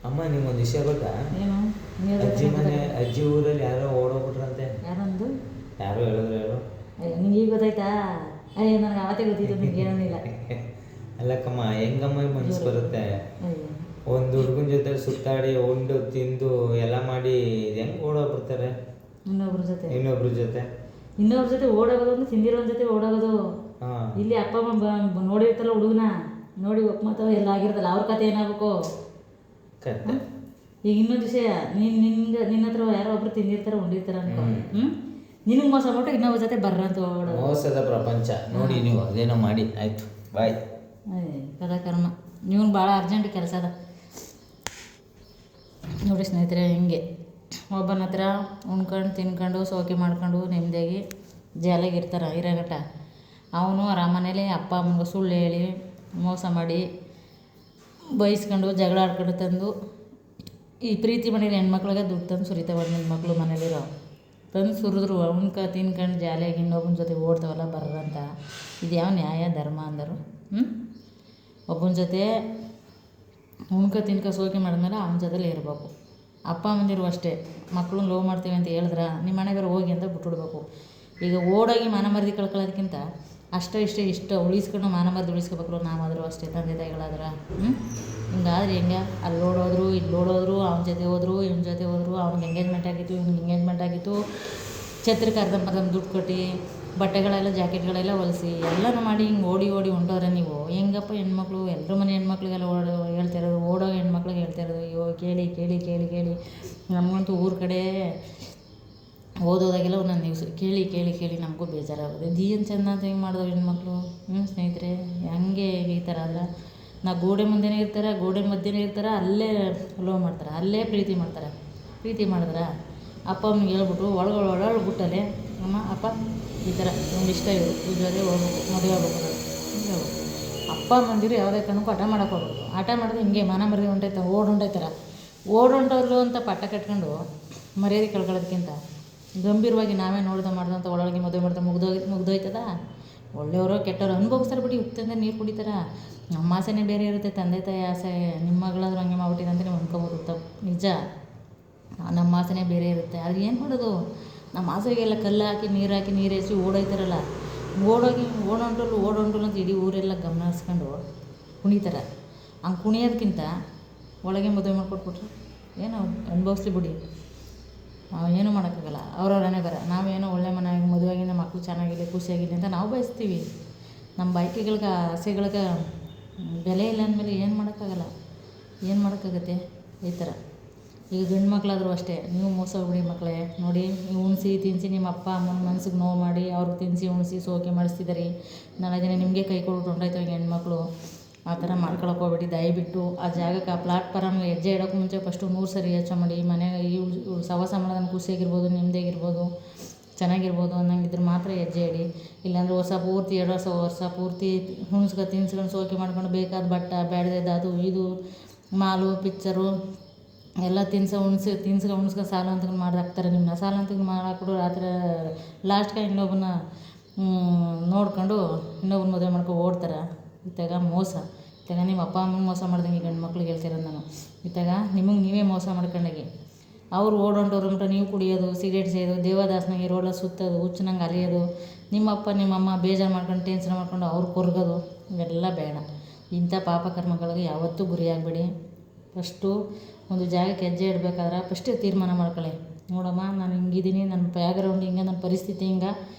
ಅಮ್ಮ ನಿಮ್ಗೊಂದು ವಿಷಯ ಗೊತ್ತಾ? ಏನು ಅಜ್ಜಿ ಊರಲ್ಲಿ ಯಾರೋ ಓಡೋಗ್ಬಿಟ್ರಂತೆ. ಯಾರೊಂದು ಯಾರೋ ಹೇಳಿದ್ರು ಹೇಳು. ನಿಂಗೆ ಈಗ ಗೊತ್ತಾಯ್ತಾ? ಅಯ್ಯೋ ನನಗೆ ಅವತ್ತೇ ಗೊತ್ತಿತ್ತು, ನಿಂಗೆ ಹೇಳೋದಿಲ್ಲ. ಅಲ್ಲಕ್ಕಮ್ಮ ಹೆಂಗಮ್ಮ ಮನಸ್ಸು ಬರುತ್ತೆ? ಒಂದು ಹುಡುಗನ ಜೊತೆ ಸುತ್ತಾಡಿ ಉಂಡು ತಿಂದು ಎಲ್ಲ ಮಾಡಿ ಹೆಂಗೆ ಓಡೋಗ್ಬಿಡ್ತಾರೆ ಇನ್ನೊಬ್ರ ಜೊತೆ ಓಡೋಗೋದು ಅಂದ್ರೆ ತಿಂದಿರೋನ್ ಜೊತೆ ಓಡೋಗೋದು. ಇಲ್ಲಿ ಅಪ್ಪ ಅಮ್ಮ ನೋಡಿರ್ತಲ್ಲ ಹುಡುಗನ, ನೋಡಿ ಒಪ್ಪಮತ್ತವ ಎಲ್ಲ ಆಗಿರ್ತಲ್ಲ, ಅವ್ರ ಕತೆ ಏನಾಗಬೇಕು? ಈಗ ಇನ್ನೊಂದು ವಿಷಯ, ನಿನ್ನ ಹತ್ರ ಯಾರೋ ಒಬ್ರು ತಿಂದಿರ್ತಾರೆ ಉಂಡಿರ್ತಾರೆ ಅನ್ಕೊ, ನಿನಗೆ ಮೋಸ ಮಾಡ್ಬಿಟ್ಟು ಇನ್ನೊಬ್ಬರ ಜೊತೆ ಬರ್ರ ಅಂತ ಹೋಗ್ಬಿಡೋದು. ಮೋಸದ ಪ್ರಪಂಚ ನೋಡಿ ನೀವು ಅದೇನೋ ಮಾಡಿ ಆಯ್ತು ಬಾಯ್. ಕರ್ಮ ನೀವನು ಭಾಳ ಅರ್ಜೆಂಟ್ ಕೆಲಸ ಅದ ನೋಡಿ ಸ್ನೇಹಿತರೆ. ಹಿಂಗೆ ಒಬ್ಬನ ಹತ್ರ ಉಣ್ಕೊಂಡು ತಿನ್ಕೊಂಡು ಸೋಕೆ ಮಾಡ್ಕೊಂಡು ನೆಮ್ಮದಿಯಾಗಿ ಜಾಲಿಯಾಗಿರ್ತಾರೆ ಇರೋಗಟ್ಟ. ಅವನು ಮನೇಲಿ ಅಪ್ಪ ಅಮ್ಮನಿಗೆ ಸುಳ್ಳು ಹೇಳಿ ಮೋಸ ಮಾಡಿ ಬೈಸ್ಕೊಂಡು ಜಗಳ ಆಡ್ಕೊಂಡು ತಂದು ಈ ಪ್ರೀತಿ ಮನೇಲಿ ಹೆಣ್ಮಕ್ಳಿಗೆ ದುಡ್ಡು ತಂದು ಸುರಿತಾವಲ್ಲ ನಿಮ್ಮ ಮಕ್ಕಳು ಮನೇಲಿರೋ ತಂದು ಸುರಿದ್ರು ತಿನ್ಕೊಂಡು ಜಾಲಿಯಾಗಿ ಇನ್ನೊಬ್ಬನ ಜೊತೆ ಓಡ್ತಾವಲ್ಲ ಬರ್ರಂತ. ಇದು ಯಾವ ನ್ಯಾಯ ಧರ್ಮ ಅಂದರು? ಒಬ್ಬನ ಜೊತೆ ತಿನ್ಕ ಸೋಕೆ ಮಾಡಿದ್ಮೇಲೆ ಅವನ ಜೊತೆಲಿ ಇರಬೇಕು. ಅಪ್ಪ ಅಮ್ಮಂದಿರು ಅಷ್ಟೇ, ಮಕ್ಕಳು ಲವ್ ಮಾಡ್ತೀವಿ ಅಂತ ಹೇಳಿದ್ರೆ ನಿಮ್ಮ ಮನೆಗಾರು ಹೋಗಿ ಅಂತ ಬಿಟ್ಬಿಡ್ಬೇಕು. ಈಗ ಓಡೋಗಿ ಮಾನ ಮರ್ಯಾದೆ ಕಳ್ಕೊಳ್ಳೋದಕ್ಕಿಂತ ಇಷ್ಟ ಉಳಿಸ್ಕೊಂಡು ಮಾನ ಮರ್ಯಾದೆ ಉಳಿಸ್ಕೋಬೇಕು. ನಾವಾದರೂ ಅಷ್ಟೇ, ತಂದೆ ತಾಯಿಗಳಾದ್ರೆ ಹಿಂಗಾದ್ರೆ ಹೆಂಗೆ? ಅಲ್ಲಿ ಓಡೋದ್ರು ಇಲ್ಲಿ ಓಡೋದ್ರು, ಅವನ ಜೊತೆ ಹೋದ್ರು ಇವನ ಜೊತೆ ಹೋದ್ರು, ಅವ್ನಿಗೆ ಎಂಗೇಜ್ಮೆಂಟ್ ಆಗಿತ್ತು ಇವ್ನಿಗೆ ಎಂಗೇಜ್ಮೆಂಟ್ ಆಗಿತ್ತು, ಛತ್ರಕ್ಕೆ ಅರ್ಧಂಬರ್ಧ ದುಡ್ಡು ಕೊಟ್ಟು ಬಟ್ಟೆಗಳೆಲ್ಲ ಜಾಕೆಟ್ಗಳೆಲ್ಲ ಹೊಲಿಸಿ ಎಲ್ಲನೂ ಮಾಡಿ ಹಿಂಗೆ ಓಡಿ ಹೊಂಟೋರೆ ನೀವು. ಹೆಂಗಪ್ಪ ಹೆಣ್ಮಕ್ಳು? ಎಲ್ಲರ ಮನೆ ಹೆಣ್ಮಕ್ಳಿಗೆಲ್ಲ ಹೇಳ್ತಿರೋದು, ಓಡೋ ಹೆಣ್ಮಕ್ಳಿಗೆ ಹೇಳ್ತಿರೋದು. ಅಯ್ಯೋ ಕೇಳಿ ನಮಗಂತೂ ಊರ ಕಡೆ ಓದೋದಾಗೆಲ್ಲ ಒಂದೊಂದು ನ್ಯೂಸ್ ಕೇಳಿ ನಮಗೂ ಬೇಜಾರಾಗೋದು. ಏನು ಚೆಂದ ಅಂತ ಹಿಂಗೆ ಮಾಡಿದವು ಹೆಣ್ಮಕ್ಳು. ಸ್ನೇಹಿತರೆ, ಹಂಗೆ ಈ ಥರ ಆದ್ರೆ ಗೋಡೆ ಮುಂದೆನೇ ಇರ್ತಾರೆ, ಗೋಡೆ ಮಧ್ಯೆನೇ ಇರ್ತಾರೆ, ಅಲ್ಲೇ ಲವ್ ಮಾಡ್ತಾರೆ, ಅಲ್ಲೇ ಪ್ರೀತಿ ಮಾಡಿದ್ರೆ ಅಪ್ಪ ಅಮ್ಮನಿಗೆ ಹೇಳ್ಬಿಟ್ಟು ಒಳಗೊಳಬಿಟ್ಟಲೆ ಅಮ್ಮ ಅಪ್ಪ ಈ ಥರ ಒಂದು ಇಷ್ಟ ಇವ್ರ ಜೊತೆ ಹೋಗ್ಬೇಕು, ಮದುವೆ ಆಗ್ಬೇಕು ಹಿಂಗೆ ಹೇಳ್ಬೇಕು. ಅಪ್ಪ ಅಮ್ಮಂದಿರು ಯಾವುದೇ ಕಾರಣಕ್ಕೂ ಹಠ ಮಾಡೋಕೆ ಹೋಗ್ಬೇಕು. ಹಠ ಮಾಡಿದ್ರೆ ಹಿಂಗೆ ಮನ ಮರ್ಯಾದೆ ಹೊಂಟೋಯ್ತಾರೆ. ಓಡೊಂಟೋದ್ರು ಅಂತ ಪಟ್ಟ ಕಟ್ಕೊಂಡು ಮರ್ಯಾದೆ ಕಳ್ಕೊಳ್ಳೋದಕ್ಕಿಂತ ಗಂಭೀರವಾಗಿ ನಾವೇ ಮಾಡ್ದಂತ ಒಳಗೆ ಮದುವೆ ಮಾಡ್ತಾ ಮುಗ್ದೋಯ್ತದ. ಒಳ್ಳೆಯವರು ಕೆಟ್ಟವರು ಅನುಭವಿಸ್ತಾರೆ ಬಿಡಿ, ಉಪ್ಪಂದ್ರೆ ನೀರು ಕುಡಿತಾರೆ. ನಮ್ಮ ಆಸೆನೇ ಬೇರೆ ಇರುತ್ತೆ, ತಂದೆ ತಾಯಿ ಆಸೆ. ನಿಮ್ಮ ಮಗಳಾದ್ರೂ ಹಂಗೆ ಮಾಡ್ಬಿಟ್ಟಿದೆ ಅಂತ ನೀವು ಅನ್ಕೋಬೋದು, ತಪ್ಪು ನಿಜ. ನಮ್ಮ ಆಸೆನೇ ಬೇರೆ ಇರುತ್ತೆ. ಅದು ಏನು ಮಾಡೋದು? ನಮ್ಮ ಆಸೆಗೆಲ್ಲ ಕಲ್ಲು ಹಾಕಿ ನೀರು ಹೆಚ್ಚಿ ಓಡೋಯ್ತಾರಲ್ಲ, ಓಡೊಂಟೋಲು ಅಂತ ಇಡೀ ಊರೆಲ್ಲ ಗಮನ ಹರಿಸ್ಕೊಂಡು ಕುಣಿತಾರೆ. ಹಂಗೆ ಕುಣಿಯೋದಕ್ಕಿಂತ ಒಳಗೆ ಮದುವೆ ಮಾಡಿಕೊಟ್ಬಿಟ್ರೆ ಏನೋ ಅನುಭವಿಸ್ಲಿ ಬಿಡಿ, ಏನೂ ಮಾಡೋಕ್ಕಾಗಲ್ಲ. ಅವ್ರವ್ರನೇ ಬರ. ನಾವೇನೋ ಒಳ್ಳೆ ಮನೆಯಾಗಿ ಮದುವೆಯಾಗಿಂದ ಮಕ್ಕಳು ಚೆನ್ನಾಗಿರಲಿ ಖುಷಿಯಾಗಿರಲಿ ಅಂತ ನಾವು ಬಯಸ್ತೀವಿ. ನಮ್ಮ ಬಯಕೆಗಳ್ಗೆ ಆಸೆಗಳ್ಗೆ ಬೆಲೆ ಇಲ್ಲ ಅಂದಮೇಲೆ ಏನು ಮಾಡೋಕ್ಕಾಗತ್ತೆ ಈ ಥರ. ಈಗ ಗಂಡು ಮಕ್ಕಳಾದರೂ ಅಷ್ಟೇ, ನೀವು ಮೋಸ ಹೋಗ್ಬಿಡಿ ಮಕ್ಕಳೇ. ನೋಡಿ, ನೀವು ಉಣಿಸಿ ತಿನ್ನಿಸಿ ನಿಮ್ಮ ಅಪ್ಪ ಅಮ್ಮನ ಮನಸ್ಸಿಗೆ ನೋವು ಮಾಡಿ ಅವ್ರಿಗೆ ತಿನ್ನಿಸಿ ಉಣಿಸಿ ಸೋಕೆ ಮಾಡಿಸ್ತಿದ್ದೀರಿ. ನಾಳೆ ದಿನ ನಿಮಗೆ ಕೈ ಕೊಟ್ಟು ಹೊಂಟೋಯ್ತವೆ ಹೆಣ್ಮಕ್ಳು. ಆ ಥರ ಮಾಡ್ಕೊಳಕ್ಕೆ ಹೋಗ್ಬಿಟ್ಟು ದಯವಿಟ್ಟು ಆ ಜಾಗಕ್ಕೆ ಆ ಪ್ಲಾಟ್ಫಾರಮ್ಗೆ ಹೆಜ್ಜೆ ಇಡೋಕ್ಕೆ ಮುಂಚೆ ಫಸ್ಟು 100 ಸರಿ ಯೋಚನೆ ಮಾಡಿ. ಮನೆಗೆ ಸವಾಸ ಮಾಡೋದನ್ನು ಖುಷಿಯಾಗಿರ್ಬೋದು, ನೆಮ್ಮದಿಯಾಗಿರ್ಬೋದು, ಚೆನ್ನಾಗಿರ್ಬೋದು ಅನ್ನಂಗಿದ್ರೆ ಮಾತ್ರ ಹೆಜ್ಜೆ ಇಡಿ. ಇಲ್ಲಾಂದರೆ ವರ್ಷ ಪೂರ್ತಿ 2 ವರ್ಷ ಪೂರ್ತಿ ತಿನ್ಸ್ಕೊಂಡು ಸೋಕೆ ಮಾಡ್ಕೊಂಡು ಬೇಕಾದ ಬಟ್ಟೆ ಬ್ಯಾಡ್ದದ್ದು ಅದು ಇದು ಮಾಲು ಪಿಕ್ಚರು ಎಲ್ಲ ಉಣಿಸ್ಕೊಂಡು ಸಾಲ ಅಂತಕೊಂಡು ಮಾಡ್ದಾಕ್ತಾರೆ. ನಿಮ್ಮನ್ನ ಸಾಲ ಅಂತಕೊಂಡು ಮಾಡಾಕ್ಬಿಡು. ರಾತ್ರಿ ಲಾಸ್ಟ್ಗೆ ಇನ್ನೊಬ್ಬನ ನೋಡ್ಕೊಂಡು ಇನ್ನೊಬ್ಬನ ಮದುವೆ ಮಾಡ್ಕೊಂಡು ಓಡ್ತಾರೆ. ಇತ್ತಾಗ ಮೋಸ. ಇತ್ತಾಗ ನಿಮ್ಮ ಅಪ್ಪ ಅಮ್ಮನ ಮೋಸ ಮಾಡ್ದಂಗೆ ಗಂಡು ಮಕ್ಳಿಗೆ ಹೇಳ್ತಿರೋದು ನಾನು. ಇತ್ತಾಗ ನಿಮಗೆ ನೀವೇ ಮೋಸ ಮಾಡ್ಕೊಂಡಾಗೆ. ಅವ್ರು ಓಡೊಂಟವ್ರು ನೀವು ಕುಡಿಯೋದು, ಸಿಗರೇಟ್ ಸೇಯೋದು, ದೇವದಾಸನಾಗೆ ರೋಡ ಸುತ್ತೋದು, ಹುಚ್ಚನಂಗೆ ಅಲಿಯೋದು, ನಿಮ್ಮಪ್ಪ ನಿಮ್ಮಮ್ಮ ಬೇಜಾರು ಮಾಡ್ಕೊಂಡು ಟೆನ್ಷನ್ ಮಾಡ್ಕೊಂಡು ಅವ್ರು ಕೊರ್ಗೋದು, ಇವೆಲ್ಲ ಬೇಡ. ಇಂಥ ಪಾಪಕರ್ಮಗಳಿಗೆ ಯಾವತ್ತೂ ಗುರಿಯಾಗಬೇಡಿ. ಫಸ್ಟು ಒಂದು ಜಾಗಕ್ಕೆ ಹೆಜ್ಜೆ ಇಡಬೇಕಾದ್ರೆ ಫಸ್ಟೇ ತೀರ್ಮಾನ ಮಾಡ್ಕೊಳ್ಳಿ. ನೋಡಮ್ಮ, ನಾನು ಹಿಂಗಿದ್ದೀನಿ, ನನ್ನ ಬ್ಯಾಗ್ರೌಂಡ್ ಹಿಂಗೆ, ನನ್ನ ಪರಿಸ್ಥಿತಿ ಹಿಂಗೆ,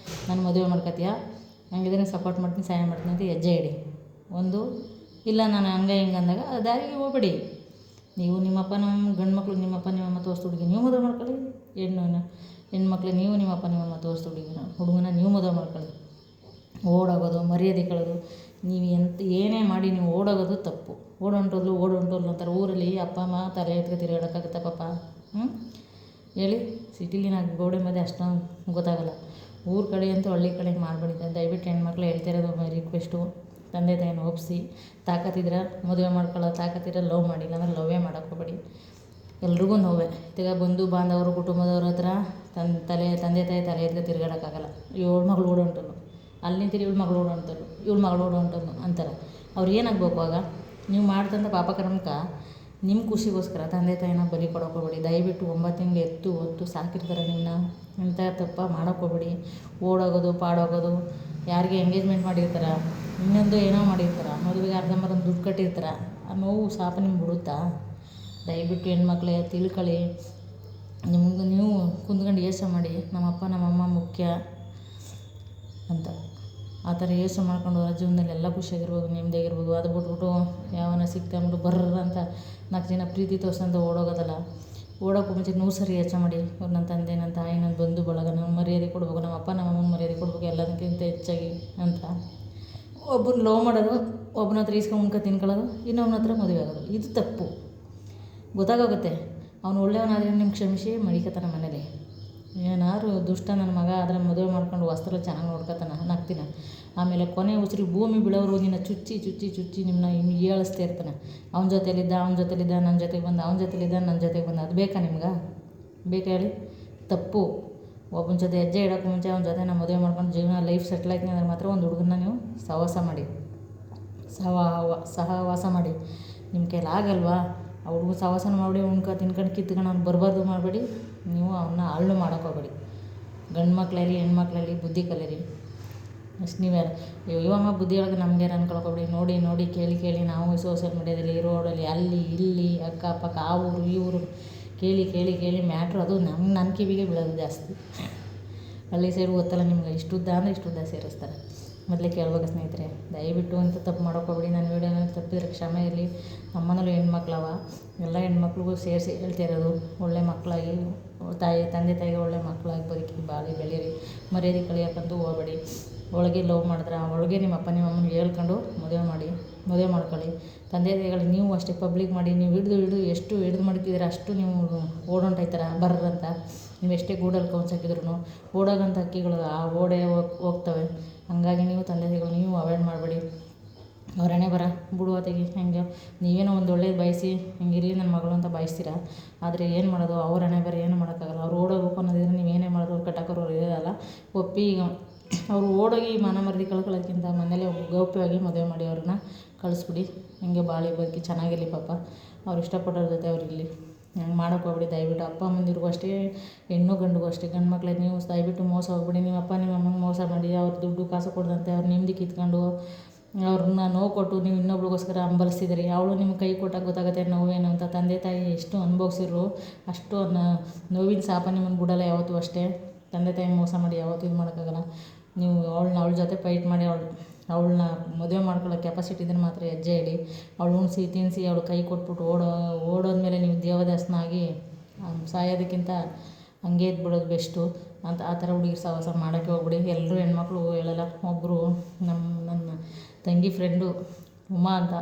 ನಾನು ಮದುವೆ ಮಾಡ್ಕೊತೀಯ, ಹಂಗಿದ್ರೆ ಸಪೋರ್ಟ್ ಮಾಡ್ತೀನಿ, ಸಹಾಯ ಮಾಡ್ತೀನಿ ಅಂತ ಹೆಜ್ಜೆ ಇಡಿ. ಇಲ್ಲ ನಾನು ಹಂಗೆ ಹಿಂಗೆ ಅಂದಾಗ ಆ ದಾರಿಗೆ ಹೋಗ್ಬೇಡಿ. ನೀವು ನಿಮ್ಮಪ್ಪ ನಮ್ಮ ಗಂಡು ಮಕ್ಕಳು ನಿಮ್ಮಪ್ಪ ನಿಮ್ಮಮ್ಮ ತೋರಿಸ್ತು ಹುಡುಗಿ ನೀವು ಮದುವೆ ಮಾಡ್ಕೊಳ್ಳಿ. ಹೆಣ್ಮಕ್ಳು ನೀವು ನಿಮ್ಮಪ್ಪ ನಿಮ್ಮಮ್ಮ ತೋರಿಸ್ತು ಹುಡುಗನ ನೀವು ಮದುವೆ ಮಾಡ್ಕೊಳ್ಳಿ. ಓಡೋಗೋದು, ಮರ್ಯಾದೆ ಕಳೆದು ನೀವು ಏನೇ ಮಾಡಿ ನೀವು ಓಡೋಗೋದು ತಪ್ಪು. ಓಡೊಂಟೋದ್ಲು ಅಂತಾರೆ ಊರಲ್ಲಿ. ಅಪ್ಪ ಅಮ್ಮ ತಲೆ ಎತ್ಕೊಂಡು ತಿರುಗಾಡೋಕ್ಕಾಗುತ್ತಾ ಪಾಪ? ಹೇಳಿ. ಸಿಟಿಲಿ ನಾವು ಗೋಡೆ ಮಧ್ಯೆ ಅಷ್ಟೊಂದು ಗೊತ್ತಾಗಲ್ಲ. ಊರ ಕಡೆ ಅಂತೂ ಹಳ್ಳಿ ಕಡೆ ಮಾಡಬೇಡಿ. ದಯವಿಟ್ಟು ಹೆಣ್ಮಕ್ಳು ಹೇಳ್ತಿರೋದು ರಿಕ್ವೆಸ್ಟು, ತಂದೆ ತಾಯಿನ ಒಪ್ಪಿಸಿ. ತಾಕತ್ತಿದ್ರೆ ಮದುವೆ ಮಾಡ್ಕೊಳ್ಳೋ, ತಾಕತ್ತಿದ್ರೆ ಲವ್ ಮಾಡಿ, ಇಲ್ಲಾಂದ್ರೆ ಲವ್ವೇ ಮಾಡೋಕ್ಕೆ ಹೋಗ್ಬೇಡಿ. ಎಲ್ರಿಗೂ ನೋವೇ. ಈಗ ಬಂಧು ಬಾಂಧವರು ಕುಟುಂಬದವ್ರ ಹತ್ರ ತಂದೆ ತಾಯಿ ತಲೆ ಎತ್ಕೊಂಡು ತಿರುಗಾಡೋಕ್ಕಾಗಲ್ಲ. ಇವಳು ಮಗಳು ಓಡೊಂಟನು, ಅಲ್ಲಿ ನಿಂತಿರಿ, ಇವಳು ಮಗಳು ಓಡೊಂಟನು ಅಂತಾರೆ. ಅವ್ರು ಏನಾಗಬೇಕು ಆಗ? ನೀವು ಮಾಡ್ತಂಥ ಪಾಪಕರ್ಮಕ್ಕೆ ನಿಮ್ಮ ಖುಷಿಗೋಸ್ಕರ ತಂದೆ ತಾಯಿನ ಬಲಿ ಕೊಡೋಕೆ ಹೋಗ್ಬೇಡಿ. ದಯವಿಟ್ಟು 9 ತಿಂಗಳು ಹೊತ್ತು ಸಾಕಿರ್ತಾರೆ ನಿಮ್ಮನ್ನ. ಇಂಥ ತಪ್ಪ ಮಾಡೋಕೆ ಹೋಗ್ಬೇಡಿ. ಓಡೋಗೋದು ಪಾಡೋಗೋದು, ಯಾರಿಗೆ ಎಂಗೇಜ್ಮೆಂಟ್ ಮಾಡಿರ್ತಾರೆ, ಇನ್ನೊಂದು ಏನೋ ಮಾಡಿರ್ತಾರೆ, ಮದುವೆಗೆ ಅರ್ಧಂಬರ್ಧ ದುಡ್ಡು ಕಟ್ಟಿರ್ತಾರೆ, ಆ ನೋವು ಶಾಪ ನಿಮ್ಗೆ ಬಿಡುತ್ತಾ? ದಯವಿಟ್ಟು ಹೆಣ್ಮಕ್ಳೇ ತಿಳ್ಕೊಳ್ಳಿ. ನಿಮ್ಗೆ ನೀವು ಕುಂತ್ಕೊಂಡು ಯೋಚನೆ ಮಾಡಿ, ನಮ್ಮಪ್ಪ ನಮ್ಮಮ್ಮ ಮುಖ್ಯ ಅಂತ. ಆ ಥರ ಯೋಚನೆ ಮಾಡ್ಕೊಂಡು ಜೀವನದಲ್ಲಿ ಎಲ್ಲ ಖುಷಿಯಾಗಿರ್ಬೋದು, ನೆಮ್ಮದಿಯಾಗಿರ್ಬೋದು. ಅದು ಬಿಟ್ಬಿಟ್ಟು ಯಾವನ ಸಿಕ್ತಂದ್ಬಿಟ್ಟು ಬರ್ರ ಅಂತ 4 ಜನ ಪ್ರೀತಿ ತೋರ್ಸಂತ ಓಡೋಗೋದಲ್ಲ. ಓಡೋಕ್ಕೂ ಮುಂಚೆ 100 ಸರಿ ಯೋಚನೆ ಮಾಡಿ, ಅವ್ರು ನನ್ನ ತಂದೆ, ನನ್ನ ತಾಯಿ, ನನ್ನ ಬಂಧು ಬಳಗ, ನಮ್ಮ ಮರ್ಯಾದೆ ಕೊಡ್ಬೇಕು, ನಮ್ಮ ಅಪ್ಪ ನಮ್ಮ ಅಮ್ಮನ ಮರ್ಯಾದೆ ಕೊಡ್ಬೇಕು ಎಲ್ಲದಕ್ಕಿಂತ ಹೆಚ್ಚಾಗಿ ಅಂತ. ಒಬ್ಬರು ಲವ್ ಮಾಡೋದು, ಒಬ್ಬನ ಹತ್ರ ಇಸ್ಕೊಂಡು ತಿನ್ಕೊಳ್ಳೋದು, ಇನ್ನೊಬ್ಬನ ಹತ್ರ ಮದುವೆ ಆಗೋದು, ಇದು ತಪ್ಪು. ಗೊತ್ತಾಗುತ್ತೆ. ಅವ್ನು ಒಳ್ಳೆಯವನಾದ್ರೆ ನಿಮ್ಗೆ ಕ್ಷಮಿಸಿ ಮಡಿಕತಾನ ಮನೇಲಿ. ಏನಾದ್ರು ದುಷ್ಟ ನನ್ನ ಮಗ ಆದರೆ ಮದುವೆ ಮಾಡ್ಕೊಂಡು ವಸ್ತ್ರ ಚೆನ್ನಾಗಿ ನೋಡ್ಕೊತಾನ, ನಗ್ತೀನ. ಆಮೇಲೆ ಕೊನೆ ಉಸಿರಿಗೆ ಭೂಮಿ ಬೀಳೋರು ನಿನ್ನ ಚುಚ್ಚಿ ನಿಮ್ಮನ್ನ ಏಳಿಸ್ತಾ ಇರ್ತಾನೆ. ಅವನ ಜೊತೆಲಿದ್ದ ನನ್ನ ಜೊತೆಗೆ ಬಂದ, ಅವನ ಜೊತೆಲಿದ್ದ ನನ್ನ ಜೊತೆಗೆ ಬಂದ. ಅದು ಬೇಕಾ ನಿಮ್ಗೆ? ಬೇಕಾ ಹೇಳಿ? ತಪ್ಪು. ಒಬ್ಬನ ಜೊತೆ ಹೆಜ್ಜೆ ಇಡೋಕ್ಕೂ ಮುಂಚೆ ಅವನ ಜೊತೆ ನಾವು ಮದುವೆ ಮಾಡ್ಕೊಂಡು ಜೀವನ ಲೈಫ್ ಸೆಟ್ಲ್ ಆಯ್ತೀನಿ ಅಂದ್ರೆ ಮಾತ್ರ ಒಂದು ಹುಡುಗನ್ನ ನೀವು ಸಹವಾಸ ಮಾಡಿ, ಸಹವಾಸ ಮಾಡಿ. ನಿಮ್ಮ ಕೈಲಿ ಆಗಲ್ವಾ? ಆ ಹುಡುಗ ಸಹವಾಸನ ಮಾಡಿ ತಿನ್ಕೊಂಡು ಕಿತ್ಕೊಂಡು ಅವ್ನು ಬರಬಾರ್ದು ಮಾಡಬೇಡಿ. ನೀವು ಅವನ್ನ ಹಾಳು ಮಾಡೋಕೆ ಹೋಗ್ಬೇಡಿ. ಗಂಡು ಮಕ್ಕಳಲ್ಲಿ ಹೆಣ್ಮಕ್ಳಲ್ಲಿ ಬುದ್ಧಿ ಕಲೀರಿ ಅಷ್ಟು. ನೀವೇ ಇವಾಗ ಬುದ್ಧಿ ಒಳಗೆ ನಮಗೆ ಅನ್ಕೊಳ್ಕೊಬೇಡಿ. ನೋಡಿ ಕೇಳಿ ನಾವು ಸೋಷಿಯಲ್ ಮೀಡ್ಯಾದಲ್ಲಿ ರೋಡಲ್ಲಿ ಅಲ್ಲಿ ಇಲ್ಲಿ ಅಕ್ಕಪಕ್ಕ ಆ ಊರು ಈ ಊರು ಕೇಳಿ ಮ್ಯಾಟ್ರು ಅದು ನನ್ನ ಕಿವಿಗೆ ಬೀಳೋದು ಜಾಸ್ತಿ. ಹಳ್ಳಿ ಸೈಡ್ ಗೊತ್ತಲ್ಲ ನಿಮ್ಗೆ, ಇಷ್ಟುದ್ದ ಅಂದರೆ ಇಷ್ಟುದ್ದ ಸೇರಿಸ್ತಾರೆ. ಮೊದಲೇ ಕೇಳ್ಬೇಕು ಸ್ನೇಹಿತರೆ, ದಯವಿಟ್ಟು ಅಂತ ತಪ್ಪು ಮಾಡೋಕ್ಕೋಗ್ಬೇಡಿ. ನನ್ನ ವೀಡಿಯೋನ ತಪ್ಪಿದ್ರೆ ಕ್ಷಮೆ ಇರಲಿ. ನಮ್ಮನೇಲೂ ಹೆಣ್ಮಕ್ಳವ, ಎಲ್ಲ ಹೆಣ್ಮಕ್ಳಿಗೂ ಸೇರಿಸಿ ಹೇಳ್ತಾ ಇರೋದು, ಒಳ್ಳೆ ಮಕ್ಕಳಾಗಿ ತಂದೆ ತಾಯಿಗೆ ಒಳ್ಳೆ ಮಕ್ಕಳಾಗಿ ಬದುಕಿ ಬಾಳಿ ಬೆಳೀರಿ. ಮರ್ಯಾದೆ ಕಳಿಯೋಕ್ಕಂತೂ ಹೋಗಬೇಡಿ. ಒಳಗೆ ಲವ್ ಮಾಡಿದ್ರೆ ಒಳಗೆ ನಿಮ್ಮ ಅಪ್ಪ ನಿಮ್ಮ ಅಮ್ಮನಿಗೆ ಹೇಳ್ಕೊಂಡು ಮದುವೆ ಮಾಡ್ಕೊಳ್ಳಿ. ತಂದೆ ತಾಯಿಗಳು ನೀವು ಅಷ್ಟೇ ಪಬ್ಲಿಕ್ ಮಾಡಿ. ನೀವು ಎಷ್ಟು ಹಿಡಿದು ಮಾಡ್ತಿದ್ದೀರ ಅಷ್ಟು ನೀವು ಓಡೊಂಟಾಯ್ತಾರ ಬರ್ರಂತ. ನೀವು ಎಷ್ಟೇ ಗೂಡಲ್ಲಿ ಕೌನ್ಸಾಕಿದ್ರು ಓಡೋಗಂಥ ಹಕ್ಕಿಗಳು ಆ ಓಡೇ ಹೋಗ್ತವೆ. ಹಂಗಾಗಿ ನೀವು ತಂದೆ ತಾಯಿಗಳು ನೀವು ಅವಾಯ್ಡ್ ಮಾಡಬೇಡಿ. ಅವರೇ ಬರ ಬಿಡುವತೆಗೆ ಹೆಂಗೆ ನೀವೇನೋ ಒಂದು ಒಳ್ಳೇದು ಬಯಸಿ ಹಿಂಗಿರಲಿ ನನ್ನ ಮಗಳು ಅಂತ ಬಯಸ್ತೀರ. ಆದರೆ ಏನು ಮಾಡೋದು, ಅವರೇ ಬರ ಏನು ಮಾಡೋಕ್ಕಾಗಲ್ಲ. ಅವ್ರು ಓಡೋಗ್ಬೇಕು ಅನ್ನೋದಿದ್ರೆ ನೀವು ಏನೇ ಮಾಡೋದು ಅವ್ರು ಕಟ್ಟಾಕೋರು ಇರೋದಲ್ಲ. ಒಪ್ಪಿ ಅವರು ಓಡೋಗಿ ಮನ ಮರದಿ ಕಳ್ಕೊಳ್ಳೋಕ್ಕಿಂತ ಮನೇಲೆ ಗೌಪ್ಯವಾಗಿ ಮದುವೆ ಮಾಡಿ ಅವ್ರನ್ನ ಕಳಿಸ್ಬಿಡಿ. ಹಿಂಗೆ ಬಾಳಿ ಬದುಕಿ ಚೆನ್ನಾಗಿರಲಿ ಪಾಪ. ಅವ್ರು ಇಷ್ಟಪಟ್ಟವ್ರ ಜೊತೆ ಅವ್ರಿರಲಿ. ಹಂಗೆ ಮಾಡೋಕೆ ಹೋಗ್ಬಿಡಿ ದಯವಿಟ್ಟು. ಅಪ್ಪ ಅಮ್ಮಂದಿರಿಗೂ ಅಷ್ಟೇ, ಹೆಣ್ಣು ಗಂಡಿಗೂ ಅಷ್ಟೇ. ಗಂಡು ಮಕ್ಕಳೇ ನೀವು ದಯವಿಟ್ಟು ಮೋಸ ಹೋಗ್ಬಿಡಿ. ನಿಮ್ಮ ಅಪ್ಪ ನಿಮ್ಮ ಅಮ್ಮಂಗೆ ಮೋಸ ಮಾಡಿ ಅವ್ರ ದುಡ್ಡು ಕಾಸು ಕೊಡದಂತೆ ಅವ್ರ ನೆಮ್ಮದಿ ಕಿತ್ಕೊಂಡು ಅವ್ರನ್ನ ನೋವು ಕೊಟ್ಟು ನೀವು ಇನ್ನೊಬ್ಳಿಗೋಸ್ಕರ ಹಂಬಲಿಸ್ತಿದ್ದೀರಿ. ಅವಳು ನಿಮ್ಗೆ ಕೈ ಕೊಟ್ಟಾಗ ಗೊತ್ತಾಗುತ್ತೆ ನೋವೇನು ಅಂತ. ತಂದೆ ತಾಯಿ ಎಷ್ಟು ಅನುಭವಿಸಿದ್ರು ಅಷ್ಟು ನೋವಿನ ಶಾಪ ನಿಮ್ಮನ್ನು ಬಿಡಲ್ಲ ಯಾವತ್ತೂ ಅಷ್ಟೇ. ತಂದೆ ತಾಯಿ ಮೋಸ ಮಾಡಿ ಯಾವತ್ತೂ ಇದು ಮಾಡೋಕ್ಕಾಗಲ್ಲ. ನೀವು ಅವಳ ಜೊತೆ ಫೈಟ್ ಮಾಡಿ ಅವಳನ್ನ ಮದುವೆ ಮಾಡ್ಕೊಳ್ಳೋ ಕೆಪಾಸಿಟಿ ಇದ್ರೆ ಮಾತ್ರ ಹೆಜ್ಜೆ ಇಡಿ. ಅವಳು ಉಣಿಸಿ ತಿನ್ನಿಸಿ ಅವಳು ಕೈ ಕೊಟ್ಬಿಟ್ಟು ಓಡೋದ್ಮೇಲೆ ನೀವು ದೇವದಾಸನಾಗಿ ಸಾಯೋದಕ್ಕಿಂತ ಹಂಗೆ ಇದ್ಬಿಡೋದು ಬೆಸ್ಟು ಅಂತ. ಆ ಥರ ಹುಡುಗಿರು ಸಹವಾಸ ಮಾಡೋಕ್ಕೆ ಹೋಗ್ಬಿಡಿ. ಎಲ್ಲರೂ ಹೆಣ್ಮಕ್ಳು ಹೇಳಲ್ಲ. ಒಬ್ಬರು ನನ್ನ ತಂಗಿ ಫ್ರೆಂಡು ಉಮಾ ಅಂತ,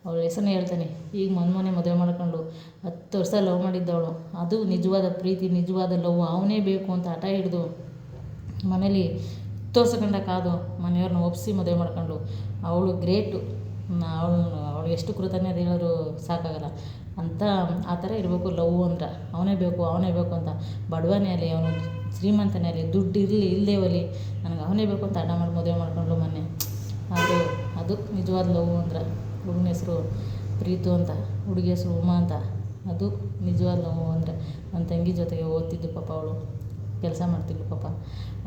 ಅವಳ ಹೆಸರನ್ನೇ ಹೇಳ್ತಾನೆ. ಈಗ ಮೊನ್ನೆ ಮದುವೆ ಮಾಡ್ಕೊಂಡು 10 ವರ್ಷ ಲವ್ ಮಾಡಿದ್ದವಳು. ಅದು ನಿಜವಾದ ಪ್ರೀತಿ, ನಿಜವಾದ ಲವ್. ಅವನೇ ಬೇಕು ಅಂತ ಹಠ ಹಿಡಿದು ಮನೇಲಿ 10 ವರ್ಷ ಗಂಟ ಕಾದು ಮನೆಯವ್ರನ್ನ ಒಪ್ಪಿಸಿ ಮದುವೆ ಮಾಡ್ಕೊಂಡು ಅವಳು ಗ್ರೇಟು. ಅವಳು ಎಷ್ಟು ಕೃತಜ್ಞತೆ ಹೇಳಿದ್ರು ಸಾಕಾಗಲ್ಲ ಅಂತ. ಆ ಥರ ಇರಬೇಕು ಲವ್ ಅಂದ್ರೆ. ಅವನೇ ಬೇಕು ಅಂತ. ಬಡವನೇ ಆಗಲಿ ಅವನು ಶ್ರೀಮಂತನೇ ಆಗಲಿ, ದುಡ್ಡು ಇರಲಿ ಇಲ್ಲದೇ ಹೋಗಲಿ, ನನಗೆ ಅವನೇ ಬೇಕು ಅಂತ ಹಠ ಮಾಡಿ ಮದುವೆ ಮಾಡ್ಕೊಂಡು ಮೊನ್ನೆ. ಅದು ನಿಜವಾದ ಲವ್ ಅಂದ್ರೆ. ಹುಡುಗನ ಹೆಸರು ಪ್ರೀತು ಅಂತ, ಹುಡುಗಿ ಹೆಸರು ಉಮಾ ಅಂತ. ಅದು ನಿಜವಾದ ಲವ್ ಅಂದರೆ. ನನ್ನ ತಂಗಿ ಜೊತೆಗೆ ಓದ್ತಿದ್ದು ಪಾಪ, ಅವಳು ಕೆಲಸ ಮಾಡ್ತಿದ್ಳು ಪಾಪ.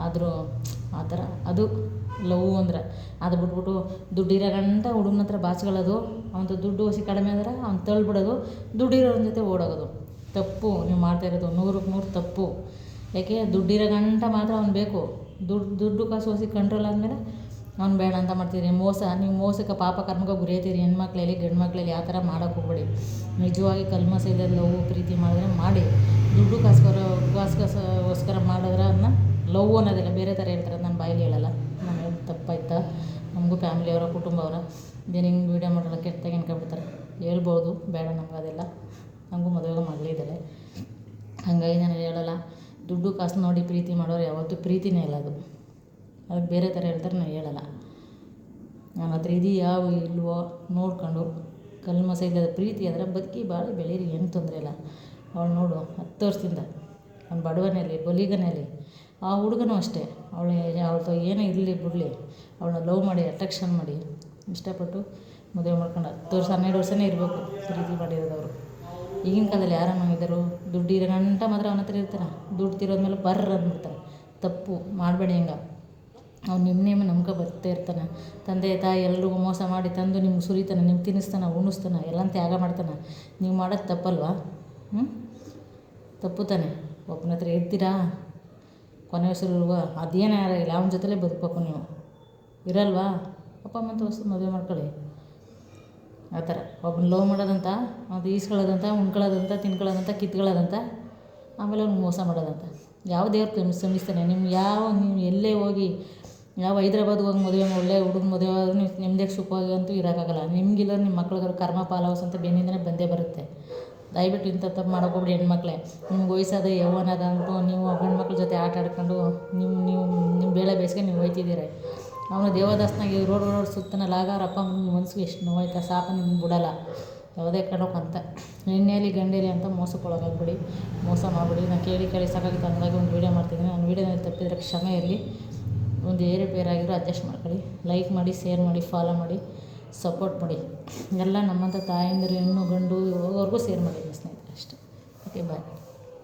ಆದರೂ ಆ ಥರ ಅದು ಲವ್ ಅಂದ್ರೆ. ಅದು ಬಿಟ್ಬಿಟ್ಟು ದುಡ್ಡಿರೋ ಗಂಟ ಹುಡುಗನ ಹತ್ರ ಬಾಚ್ಕೊಳ್ಳೋದು, ಅವನ ದುಡ್ಡು ಹೊಸಿ ಕಡಿಮೆ ಆದರೆ ಅವ್ನು ತಳ್ಳಿಬಿಡೋದು, ದುಡ್ಡಿರೋನ ಜೊತೆ ಓಡೋಗೋದು ತಪ್ಪು. ನೀವು ಮಾಡ್ತಾಯಿರೋದು 100ಕ್ಕೆ 100 ತಪ್ಪು. ಯಾಕೆ ದುಡ್ಡಿರೋ ಗಂಟ ಮಾತ್ರ ಅವ್ನು ಬೇಕು. ದುಡ್ಡು ಕಾಸು ಹೊಸಿ ಕಂಟ್ರೋಲ್ ಆದಮೇಲೆ ಅವ್ನು ಬೇಡ ಅಂತ ಮಾಡ್ತೀರಿ. ನೀವು ಮೋಸಕ್ಕೆ ಪಾಪ ಕರ್ಮಕ್ಕೆ ಗುರಿಯತ್ತೀರಿ. ಹೆಣ್ಮಕ್ಳಲ್ಲಿ ಗಂಡು ಮಕ್ಕಳಲ್ಲಿ ಆ ಥರ ಮಾಡೋಕ್ಕೆ ಹೋಗ್ಬೇಡಿ. ನಿಜವಾಗಿ ಕಲ್ಮಸ ಇಲ್ಲದ ಲವ್ ಪ್ರೀತಿ ಮಾಡಿದ್ರೆ ಮಾಡಿ. ದುಡ್ಡು ಕಾಸ್ಗೋಸ್ಕರ ಮಾಡಿದ್ರೆ ಅದನ್ನ ಲವ್ ಅನ್ನೋದಿಲ್ಲ, ಬೇರೆ ಥರ ಹೇಳ್ತಾರೆ. ನಾನು ಬಾಯಲ್ಲಿ ಹೇಳಲ್ಲ. ನಾನು ಹೇಳಿ ತಪ್ಪಾಯ್ತಾ? ನಮಗೂ ಫ್ಯಾಮಿಲಿಯವರ ಕುಟುಂಬ ಅವರ ಬೇರೆ ಹಿಂಗೆ ವೀಡಿಯೋ ಮಾಡೋಲ್ಲ, ಕೆಟ್ಟದಾಗಿ ಅನ್ಕೊಬಿಡ್ತಾರೆ. ಹೇಳ್ಬೋದು, ಬೇಡ ನಮ್ಗೆ ಅದೆಲ್ಲ. ನಮಗೂ ಮದುವೆಗೆ ಮಗಳಿದ್ದಾಳೆ, ಹಾಗಾಗಿ ನಾನು ಹೇಳಲ್ಲ. ದುಡ್ಡು ಕಾಸು ನೋಡಿ ಪ್ರೀತಿ ಮಾಡೋರು ಯಾವತ್ತೂ ಪ್ರೀತಿನೇ ಇಲ್ಲ. ಅದಕ್ಕೆ ಬೇರೆ ಥರ ಹೇಳ್ತಾರೆ, ನಾನು ಹೇಳಲ್ಲ. ನನ್ನ ಹತ್ರ ಇದೆಯಾ ಇಲ್ವೋ ನೋಡ್ಕೊಂಡು ಕಲ್ಮಸ ಇಲ್ಲದ ಪ್ರೀತಿ ಆದರೆ ಬದುಕಿ ಬಾಳಿ ಬೆಳೀರಿ, ಏನು ತೊಂದರೆ ಇಲ್ಲ. ಅವಳು ನೋಡು 10 ವರ್ಷದಿಂದ ಅವ್ನು ಬಡವನಲ್ಲಿ ಬಲಿಗನಲ್ಲಿ. ಆ ಹುಡುಗನೂ ಅಷ್ಟೇ. ಅವಳು ಏನೋ ಇರಲಿ ಬಿಡಲಿ, ಅವಳನ್ನ ಲವ್ ಮಾಡಿ ಅಟ್ರಾಕ್ಷನ್ ಮಾಡಿ ಇಷ್ಟಪಟ್ಟು ಮದುವೆ ಮಾಡ್ಕೊಂಡು 10 ವರ್ಷ 12 ವರ್ಷನೇ ಇರಬೇಕು ಪ್ರೀತಿ ಮಾಡಿರೋದವರು. ಈಗಿನ ಕಾಲದಲ್ಲಿ ಯಾರಮ್ಮಾಗಿದ್ದರು ದುಡ್ಡು ಇರೋ ಗಂಟ ಮಾತ್ರ ಅವನ ಹತ್ರ ಇರ್ತಾನೆ. ದುಡ್ಡು ತಿರೋದ್ಮೇಲೆ ಬರ್ರ ಅಂದ್ಬಿಡ್ತಾರೆ. ತಪ್ಪು ಮಾಡಬೇಡಿ ಹಿಂಗೆ. ಅವ್ನು ನಿಮ್ಮ ನಂಬ್ಕೊ ಬರ್ತಾ ಇರ್ತಾನೆ. ತಂದೆ ತಾಯಿ ಎಲ್ರಿಗೂ ಮೋಸ ಮಾಡಿ ತಂದು ನಿಮ್ಗೆ ಸುರಿತಾನೆ, ನಿಮ್ಗೆ ತಿನ್ನಿಸ್ತಾನೆ, ಉಣಿಸ್ತಾನೆ, ಎಲ್ಲ ತ್ಯಾಗ ಮಾಡ್ತಾನೆ. ನೀವು ಮಾಡೋದು ತಪ್ಪಲ್ವಾ? ತಪ್ಪು ತಾನೆ. ಒಬ್ಬನ ಹತ್ರ ಇರ್ತೀರಾ ಕೊನೆ ಹೆಸರು ಅದೇನೇ ಯಾರಾಗಿಲ್ಲ ಅವನ ಜೊತೆಲೇ ಬದುಕಬೇಕು. ನೀವು ಇರಲ್ವಾ? ಅಪ್ಪ ಅಮ್ಮ ತೋರಿಸಿ ಮದುವೆ ಮಾಡ್ಕೊಳ್ಳಿ. ಆ ಥರ ಒಬ್ಬನ ಲವ್ ಮಾಡೋದಂತ, ಅದು ಈಸ್ಕೊಳ್ಳೋದಂತ, ಉಣ್ಕೊಳ್ಳೋದಂತ, ತಿನ್ಕೊಳ್ಳೋದಂತ, ಕಿತ್ಕೊಳ್ಳೋದಂತ, ಆಮೇಲೆ ಅವ್ನಿಗೆ ಮೋಸ ಮಾಡೋದಂತ. ಯಾವ ದೇವ್ರು ಶ್ರಮಿಸ್ತಾನೆ? ನೀವು ಎಲ್ಲೇ ಹೋಗಿ ಯಾವ ಹೈದ್ರಾಬಾದ್ಗೆ ಹೋಗಿ ಮದುವೆ ಒಳ್ಳೆ ಹುಡುಗನ ಮದುವೆ ಆದ್ರೂ ನೀವು ನೆಮ್ಮದಿಯಾಗಿ ಸುಖವಾಗಿ ಅಂತೂ ಇರೋಕ್ಕಾಗಲ್ಲ. ನಿಮಗಿಲ್ಲ ನಿಮ್ಮ ಮಕ್ಳಿಗಾದ್ರು ಕರ್ಮ ಪಾಲವಸ್ ಅಂತ ಬೆನ್ನಿಂದನೇ ಬಂದೇ ಬರುತ್ತೆ. ದಯವಿಟ್ಟು ಇಂಥ ತಪ್ಪು ಮಾಡೋಕ್ಕೋಗ್ಬಿಡಿ ಹೆಣ್ಮಕ್ಳೇ. ನಿಮ್ಗೆ ವಯಸ್ಸಾದ ಯೌವನದ ಅಂದ್ಬಿಟ್ಟು ನೀವು ಗಂಡು ಮಕ್ಳ ಜೊತೆ ಆಟ ಆಡ್ಕೊಂಡು ನಿಮ್ಮ ಬೇಳೆ ಬೇಯಿಸ್ಕೊಂಡು ನೀವು ಹೋಯ್ತಿದ್ದೀರ. ಅವನು ದೇವದಾಸನಾಗಿ ರೋಡ್ ಸುತ್ತಾನಲ್ಲ, ಆಗ ಅವ್ರ ಅಪ್ಪ ಅಮ್ಮನ ಮನಸ್ಸಿಗೆ ಎಷ್ಟು ನೋವಾಯ್ತು. ಶಾಪ ನಿಮ್ಗೆ ಬಿಡೋಲ್ಲ ಯಾವುದೇ ಕಾರಣಕ್ಕಂತ. ಹೆಣ್ಣೇಲಿ ಗಂಡೇಲಿ ಅಂತ ಮೋಸಕ್ಕೊಳಗಾಗ್ಬಿಡಿ, ಮೋಸ ಮಾಡಿಬಿಡಿ. ನಾನು ಕೇಳಿ ಸಾಕಾಗಿತ್ತು, ಹಂಗಾಗಿ ಒಂದು ವೀಡಿಯೋ ಮಾಡ್ತಿದ್ದೀನಿ. ನಾನು ವೀಡಿಯೋನಲ್ಲಿ ತಪ್ಪಿದ್ರೆ ಕ್ಷಮೆ ಇರಲಿ. ಒಂದು ಏರುಪೇರಾಗಿದ್ರು ಅಡ್ಜಸ್ಟ್ ಮಾಡ್ಕೊಳ್ಳಿ. ಲೈಕ್ ಮಾಡಿ, ಶೇರ್ ಮಾಡಿ, ಫಾಲೋ ಮಾಡಿ, ಸಪೋರ್ಟ್ ಮಾಡಿ. ಎಲ್ಲ ನಮ್ಮಂಥ ತಾಯಂದಿರು ಹೆಣ್ಣು ಗಂಡು ಅವ್ರಿಗೂ ಶೇರ್ ಮಾಡಿ ಸ್ನೇಹಿತರೆ ಅಷ್ಟೇ. ಓಕೆ, ಬಾಯ್.